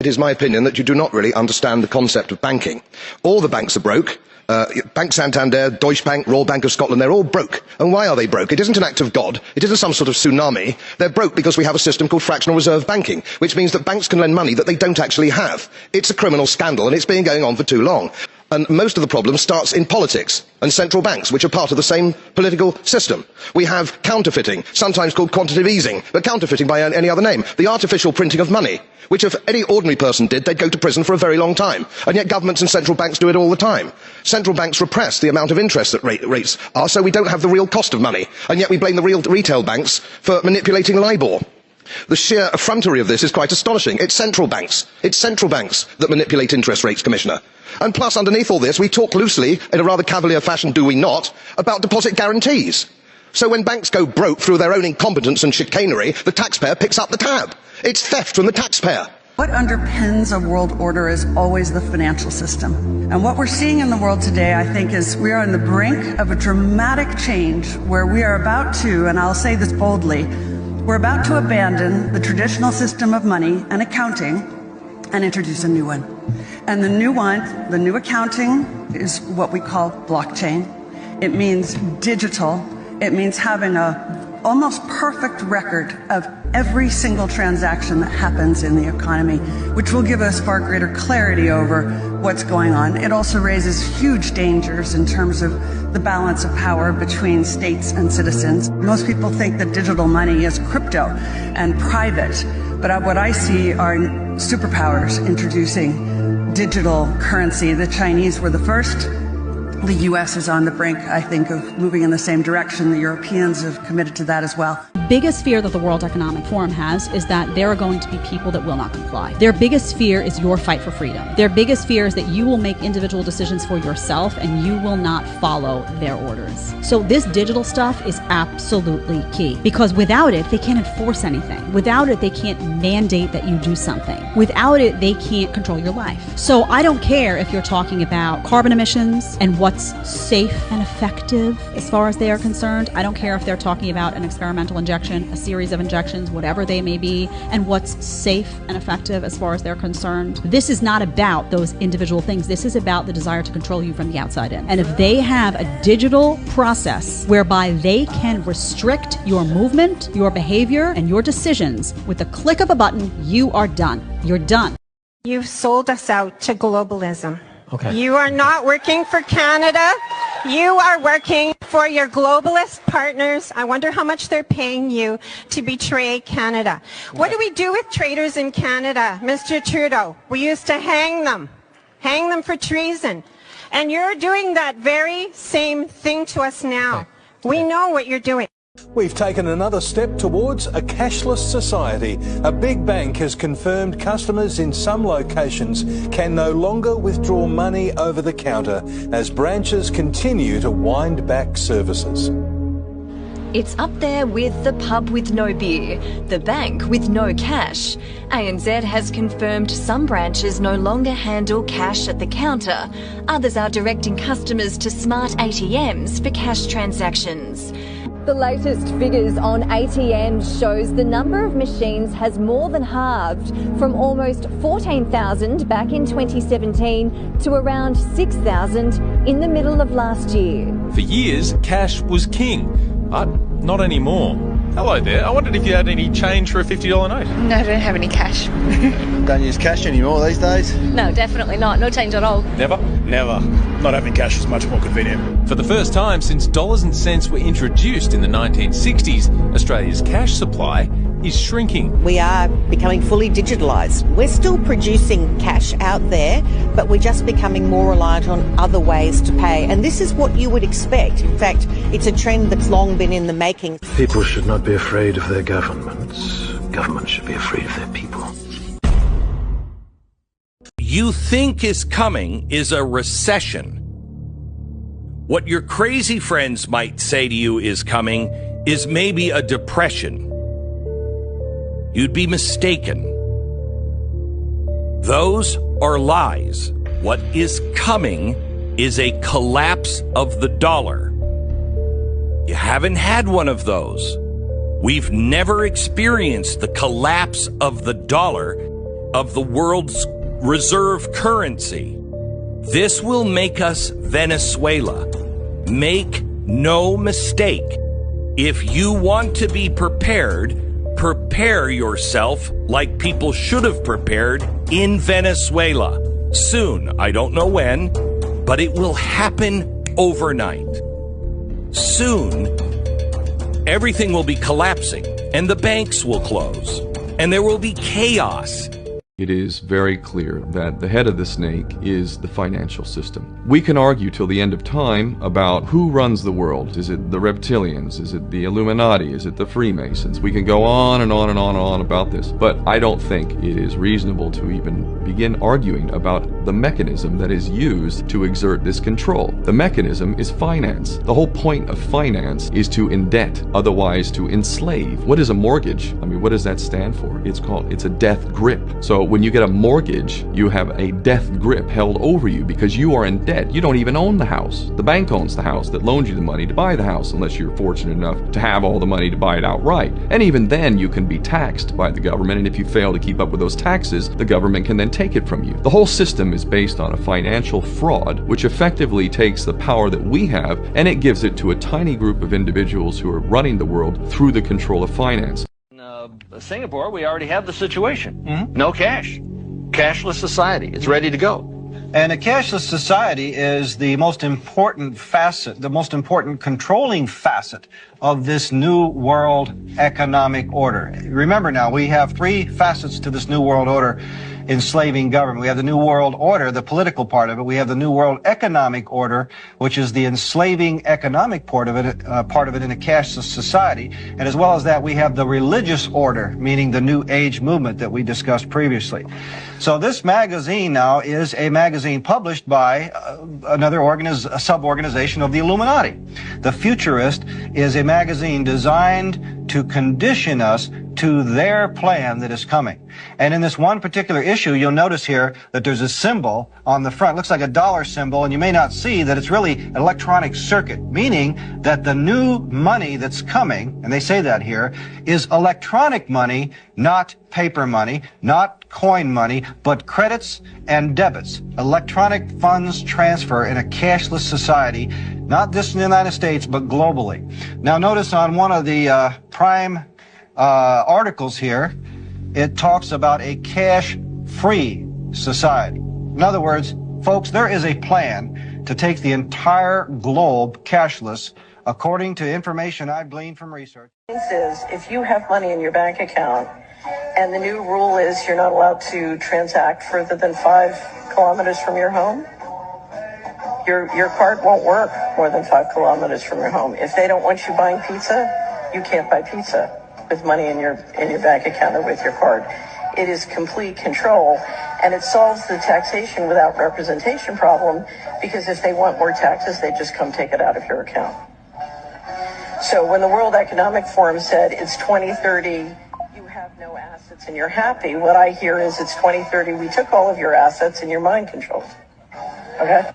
It is my opinion that you do not really understand the concept of banking. All the banks are broke. Bank Santander, Deutsche Bank, Royal Bank of Scotland, they're all broke. And why are they broke? It isn't an act of God. It isn't some sort of tsunami. They're broke because we have a system called fractional reserve banking, which means that banks can lend money that they don't actually have. It's a criminal scandal, and it's been going on for too long. And most of the problem starts in politics and central banks, which are part of the same political system. We have counterfeiting, sometimes called quantitative easing, but counterfeiting by any other name. The artificial printing of money, which if any ordinary person did, they'd go to prison for a very long time. And yet governments and central banks do it all the time. Central banks repress the amount of interest that rates are, so we don't have the real cost of money. And yet we blame the real retail banks for manipulating LIBOR. The sheer effrontery of this is quite astonishing. It's central banks that manipulate interest rates, Commissioner. And plus, underneath all this, we talk loosely, in a rather cavalier fashion, do we not, about deposit guarantees. So when banks go broke through their own incompetence and chicanery, the taxpayer picks up the tab. It's theft from the taxpayer. What underpins a world order is always the financial system. And what we're seeing in the world today, I think, is we are on the brink of a dramatic change where we are about to, and I'll say this boldly, we're about to abandon the traditional system of money and accounting and introduce a new one. And the new one, the new accounting, is what we call blockchain. It means digital. It means having a almost perfect record of every single transaction that happens in the economy, which will give us far greater clarity over what's going on. It also raises huge dangers in terms of the balance of power between states and citizens. Most people think that digital money is crypto and private, but what I see are superpowers introducing digital currency. The Chinese were the first. The U.S. is on the brink, I think, of moving in the same direction. The Europeans have committed to that as well. Biggest fear that the World Economic Forum has is that there are going to be people that will not comply. Their biggest fear is your fight for freedom. Their biggest fear is that you will make individual decisions for yourself and you will not follow their orders. So this digital stuff is absolutely key, because without it, they can't enforce anything. Without it, they can't mandate that you do something. Without it, they can't control your life. So I don't care if you're talking about carbon emissions and what's safe and effective as far as they are concerned. I don't care if they're talking about an experimental injection, a series of injections, whatever they may be, and what's safe and effective as far as they're concerned. This is not about those individual things. This is about the desire to control you from the outside in. And if they have a digital process whereby they can restrict your movement, your behavior, and your decisions with the click of a button, you are done. You're done. You've sold us out to globalism. Okay. You are not working for Canada. You are working for your globalist partners. I wonder how much they're paying you to betray Canada. What do we do with traitors in Canada, Mr. Trudeau? We used to hang them for treason. And you're doing that very same thing to us now. We know what you're doing. We've taken another step towards a cashless society. A big bank has confirmed customers in some locations can no longer withdraw money over the counter as branches continue to wind back services. It's up there with the pub with no beer, the bank with no cash. ANZ has confirmed some branches no longer handle cash at the counter. Others are directing customers to smart ATMs for cash transactions. The latest figures on ATMs shows the number of machines has more than halved from almost 14,000 back in 2017 to around 6,000 in the middle of last year. For years, cash was king, but not anymore. Hello there. I wondered if you had any change for a $50 note. No, I don't have any cash. Don't use cash anymore these days? No, definitely not. No change at all. Never? Never. Not having cash is much more convenient. For the first time since dollars and cents were introduced in the 1960s, Australia's cash supply is shrinking. We are becoming fully digitalised. We're still producing cash out there, but we're just becoming more reliant on other ways to pay. And this is what you would expect. In fact, it's a trend that's long been in the making. People should not be afraid of their governments. Governments should be afraid of their people. You think is coming is a recession. What your crazy friends might say to you is coming is maybe a depression. You'd be mistaken. Those are lies. What is coming is a collapse of the dollar. You haven't had one of those. We've never experienced the collapse of the dollar of the world's reserve currency. This will make us Venezuela. Make no mistake. If you want to be prepared, prepare yourself like people should have prepared in Venezuela. Soon, I don't know when, but it will happen overnight. Soon, everything will be collapsing, and the banks will close, and there will be chaos. It is very clear that the head of the snake is the financial system. We can argue till the end of time about who runs the world. Is it the reptilians? Is it the Illuminati? Is it the Freemasons? We can go on and on and on and on about this, but I don't think it is reasonable to even begin arguing about the mechanism that is used to exert this control. The mechanism is finance. The whole point of finance is to indebt, otherwise to enslave. What is a mortgage? I mean, what does that stand for? It's a death grip. So when you get a mortgage, you have a death grip held over you because you are in debt. You don't even own the house. The bank owns the house that loaned you the money to buy the house, unless you're fortunate enough to have all the money to buy it outright. And even then, you can be taxed by the government, and if you fail to keep up with those taxes, the government can then take it from you. The whole system is based on a financial fraud, which effectively takes the power that we have and it gives it to a tiny group of individuals who are running the world through the control of finance. Singapore, we already have the situation. No cash. Cashless society. It's ready to go. And a cashless society is the most important facet, the most important controlling facet of this new world economic order. Remember now, we have three facets to this new world order enslaving government. We have the new world order, the political part of it. We have the new world economic order, which is the enslaving economic part of it in a cashless society. And as well as that, we have the religious order, meaning the New Age movement that we discussed previously. So this magazine now is a magazine published by another sub-organization of the Illuminati. The Futurist is a magazine designed to condition us to their plan that is coming. And in this one particular issue, you'll notice here that there's a symbol on the front. It looks like a dollar symbol, and you may not see that it's really an electronic circuit, meaning that the new money that's coming, and they say that here, is electronic money, not paper money, not coin money, but credits and debits. Electronic funds transfer in a cashless society, not just in the United States, but globally. Now notice on one of the prime articles here, it talks about a cash-free society. In other words, folks, there is a plan to take the entire globe cashless, according to information I've gleaned from research. Is if you have money in your bank account and the new rule is you're not allowed to transact further than 5 kilometers from your home, your card won't work more than 5 kilometers from your home. If they don't want you buying pizza, you can't buy pizza with money in your bank account or with your card. It is complete control, and it solves the taxation without representation problem, because if they want more taxes, they just come take it out of your account. So when the World Economic Forum said it's 2030, you have no assets and you're happy, what I hear is it's 2030, we took all of your assets and you're mind controlled. Okay?